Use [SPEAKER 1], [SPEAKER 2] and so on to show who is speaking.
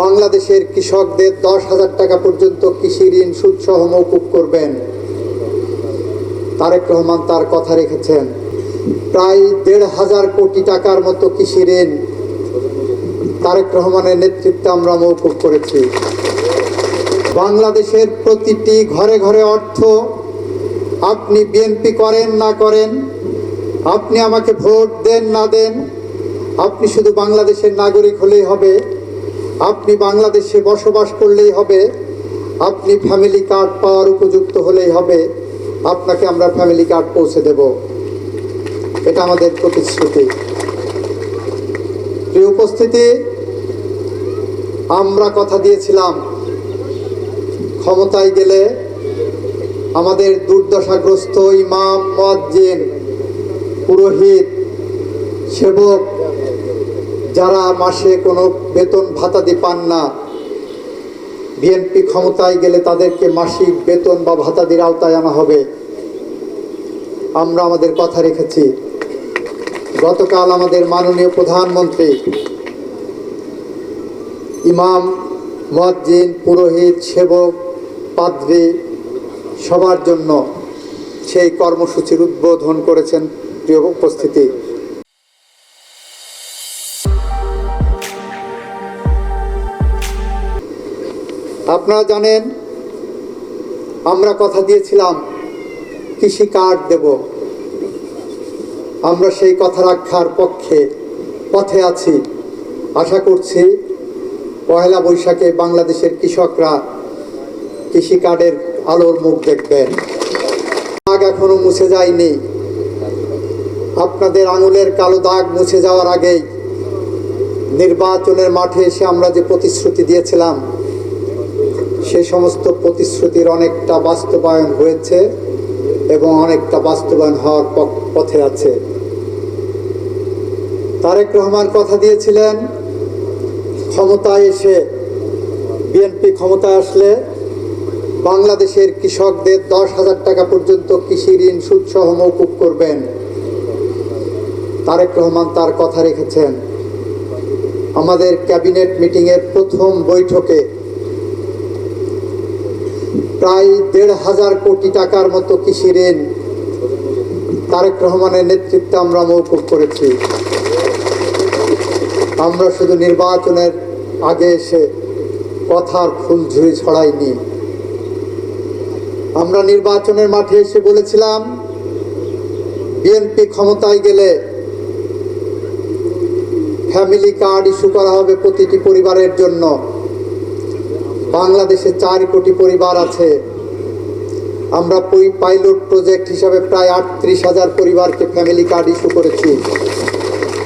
[SPEAKER 1] বাংলাদেশের কৃষকদের 10,000 টাকা পর্যন্ত কৃষি ঋণ সুদসহ মওকুফ করবেন। তারেক রহমান তার কথা রেখেছেন। প্রায় 1,500 কোটি টাকার মতো কৃষি ঋণ তারেক রহমানের নেতৃত্বে আমরা মওকুফ করেছি। বাংলাদেশের প্রতিটি ঘরে ঘরে অর্থ, আপনি বিএনপি করেন না করেন, আপনি আমাকে ভোট দেন না দেন, আপনি শুধু বাংলাদেশের নাগরিক হলেই হবে, আপনি বাংলাদেশে বসবাস করলেই হবে, আপনি ফ্যামিলি কার্ড পাওয়ার উপযুক্ত হলেই হবে, আপনাকে আমরা ফ্যামিলি কার্ড পৌঁছে দেব। এটা আমাদের প্রতিশ্রুতি। প্রিয় উপস্থিতি, আমরা কথা দিয়েছিলাম ক্ষমতায় গেলে আমাদের দুর্দশাগ্রস্ত ইমাম, মুয়াজ্জিন, পুরোহিত, সেবক যারা মাসে কোনো বেতন ভাতাদি পান না, বিএনপি ক্ষমতায় গেলে তাদেরকে মাসিক বেতন বা ভাতাদির আওতায় আনা হবে। আমরা আমাদের কথা রেখেছি। গতকাল আমাদের মাননীয় প্রধানমন্ত্রী ইমাম, মুয়াজ্জিন, পুরোহিত, সেবক, পাদ্রী সবার জন্য সেই কর্মসূচির উদ্বোধন করেছেন। প্রিয় উপস্থিতি, আপনারা জানেন আমরা কথা দিয়েছিলাম কৃষি কার্ড দেব। আমরা সেই কথা রক্ষার পথে আছি। আশা করছি পহেলা বৈশাখে বাংলাদেশের কৃষকরা কৃষি কার্ডের আলোর মুখ দেখবেন। দাগ এখনো মুছে যায়নি। আপনাদের আঙুলের কালো দাগ মুছে যাওয়ার আগেই নির্বাচনের মাঠে এসে আমরা যে প্রতিশ্রুতি দিয়েছিলাম, সেই সমস্ত প্রতিশ্রুতির অনেকটা বাস্তবায়ন হয়েছে এবং অনেকটা বাস্তবায়ন হওয়ার পথে আছে। তারেক রহমান কথা দিয়েছিলেন ক্ষমতায় এসে, বিএনপি ক্ষমতায় আসলে বাংলাদেশের কৃষকদের 10,000 টাকা পর্যন্ত কৃষি ঋণ সুদসহ মওকুফ করবেন। তারেক রহমান তার কথা রেখেছেন। আমাদের ক্যাবিনেট মিটিংয়ের প্রথম বৈঠকে প্রায় 1,500 কোটি টাকার মতো কৃষি ঋণ তারেক রহমানের নেতৃত্বে আমরা মওকুফ করেছি। আমরা শুধু নির্বাচনের আগে এসে কথার ফুলঝুরি ছড়াইনি। আমরা নির্বাচনের মাঠে এসে বলেছিলাম বিএনপি ক্ষমতায় গেলে ফ্যামিলি কার্ড ইস্যু করা হবে প্রতিটি পরিবারের জন্য। বাংলাদেশে 4 কোটি পরিবার আছে। আমরা পাইলট প্রজেক্ট হিসাবে প্রায় 38,000 পরিবারকে ফ্যামিলি কার্ড ইস্যু করেছি।